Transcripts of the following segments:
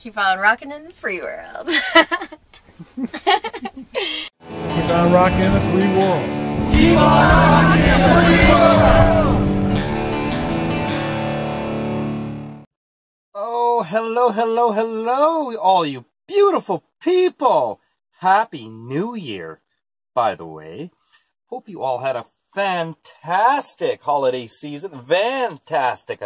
Keep on rocking in the free world. Keep on rocking in the free world. Keep on rocking in the free world. Oh, hello, hello, hello, all you beautiful people. Happy New Year, by the way. Hope you all had a fantastic holiday season. Fantastic.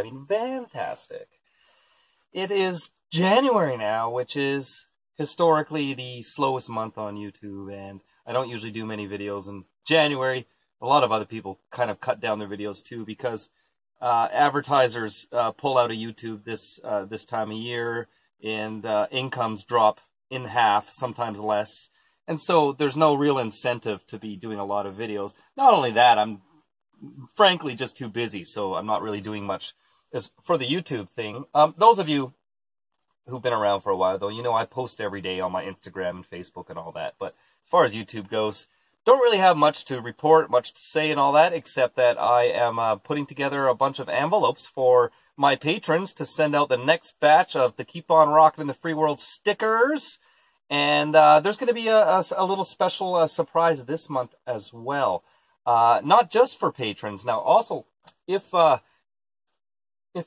It is January now, which is historically the slowest month on YouTube, and I don't usually do many videos in January. A lot of other people kind of cut down their videos too because advertisers pull out of YouTube this time of year, and incomes drop in half, sometimes less. And so there's no real incentive to be doing a lot of videos. Not only that, I'm frankly just too busy, so I'm not really doing much as for the YouTube thing. Those of you who've been around for a while, though, you know I post every day on my Instagram and Facebook and all that. But as far as YouTube goes, don't really have much to report, much to say and all that, except that I am putting together a bunch of envelopes for my patrons to send out the next batch of the Keep On Rockin' in the Free World stickers. And there's going to be a little special surprise this month as well. Not just for patrons. Now, also, if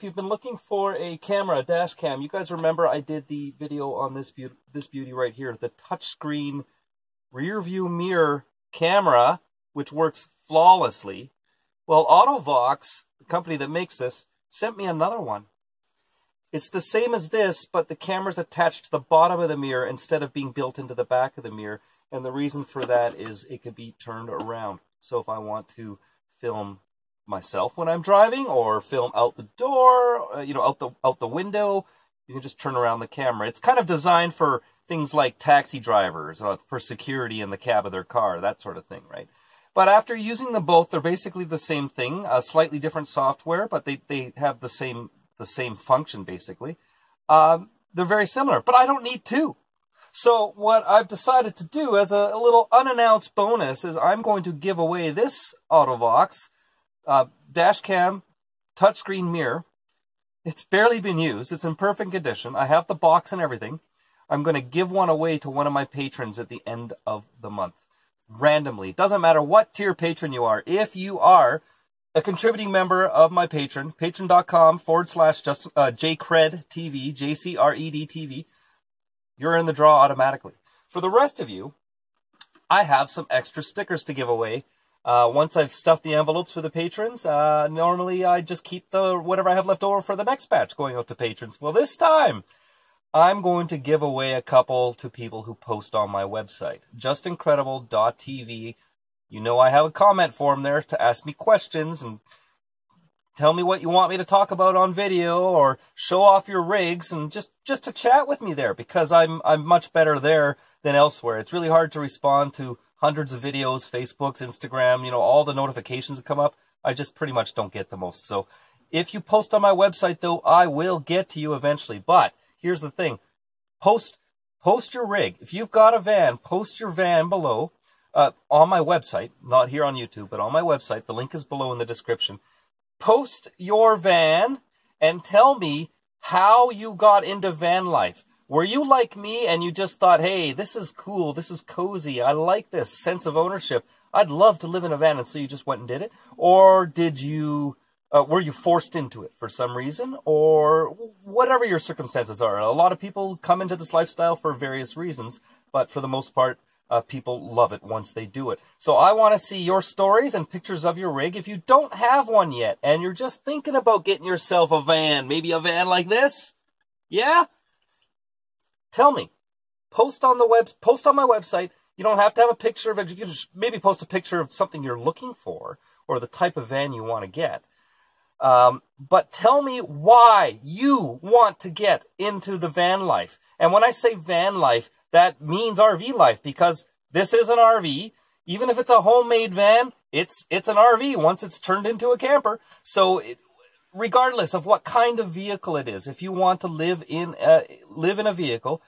you've been looking for a camera, a dash cam, you guys remember I did the video on this beauty right here, the touchscreen rear view mirror camera, which works flawlessly. Well, Autovox, the company that makes this, sent me another one. It's the same as this, but the camera's attached to the bottom of the mirror instead of being built into the back of the mirror. And the reason for that is it can be turned around. So if I want to film myself when I'm driving or film out the door, you know, out the window, you can just turn around the camera. It's kind of designed for things like taxi drivers, for security in the cab of their car, that sort of thing, right? But after using them both, they're basically the same thing, slightly different software, but they have the same function, basically. They're very similar, but I don't need two. So what I've decided to do as a little unannounced bonus is I'm going to give away this Autovox Dashcam touchscreen mirror. It's barely been used. It's in perfect condition. I have the box and everything. I'm going to give one away to one of my patrons at the end of the month. Randomly. Doesn't matter what tier patron you are. If you are a contributing member of my Patreon, patreon.com/JCREDTV, JCREDTV, you're in the draw automatically. For the rest of you, I have some extra stickers to give away. Once I've stuffed the envelopes for the patrons, normally I just keep whatever I have left over for the next batch going out to patrons. Well, this time, I'm going to give away a couple to people who post on my website, justincredible.tv. You know I have a comment form there to ask me questions and tell me what you want me to talk about on video or show off your rigs and just to chat with me there, because I'm much better there than elsewhere. It's really hard to respond to hundreds of videos, Facebooks, Instagram, you know, all the notifications that come up. I just pretty much don't get the most. So if you post on my website, though, I will get to you eventually. But here's the thing. Post your rig. If you've got a van, post your van below on my website, not here on YouTube, but on my website. The link is below in the description. Post your van and tell me how you got into van life. Were you like me and you just thought, hey, this is cool, this is cozy, I like this sense of ownership, I'd love to live in a van, and so you just went and did it? Or did you, were you forced into it for some reason? Or whatever your circumstances are. A lot of people come into this lifestyle for various reasons, but for the most part, people love it once they do it. So I want to see your stories and pictures of your rig. If you don't have one yet and you're just thinking about getting yourself a van, maybe a van like this, yeah? Tell me. Post on my website. You don't have to have a picture of it. You can just maybe post a picture of something you're looking for or the type of van you want to get. But tell me why you want to get into the van life. And when I say van life, that means RV life, because this is an RV. Even if it's a homemade van, it's an RV once it's turned into a camper. So regardless of what kind of vehicle it is, if you want to live in a vehicle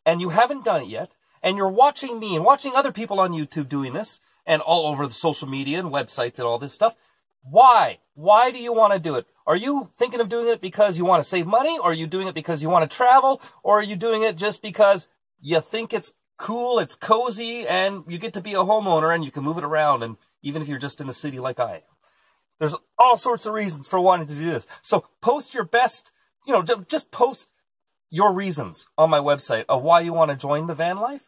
and you haven't done it yet, and you're watching me and watching other people on YouTube doing this and all over the social media and websites and all this stuff, why Why do you want to do it? Are you thinking of doing it because you want to save money? Or are you doing it because you want to travel? Or are you doing it just because you think it's cool, it's cozy, and you get to be a homeowner and you can move it around, and even if you're just in the city like I am? There's all sorts of reasons for wanting to do this. So post your best, just post your reasons on my website of why you want to join the van life,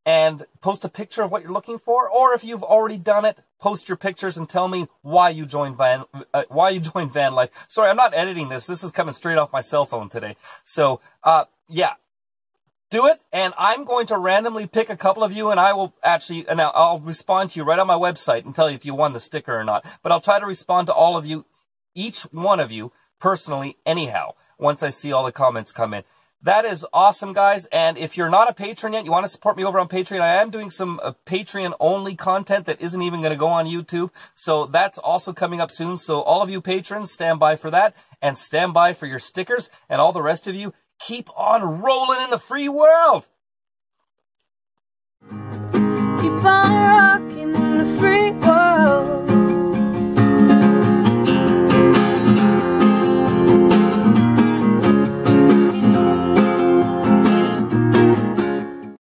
and post a picture of what you're looking for. Or if you've already done it, post your pictures and tell me why you joined van life. Sorry, I'm not editing this. This is coming straight off my cell phone today. So, yeah. Do it, and I'm going to randomly pick a couple of you, and I will actually, and I'll respond to you right on my website and tell you if you won the sticker or not. But I'll try to respond to all of you, each one of you, personally, anyhow, once I see all the comments come in. That is awesome, guys. And if you're not a patron yet, you want to support me over on Patreon, I am doing some Patreon-only content that isn't even going to go on YouTube. So that's also coming up soon. So all of you patrons, stand by for that, and stand by for your stickers, and all the rest of you, keep on rolling in the free world. Keep on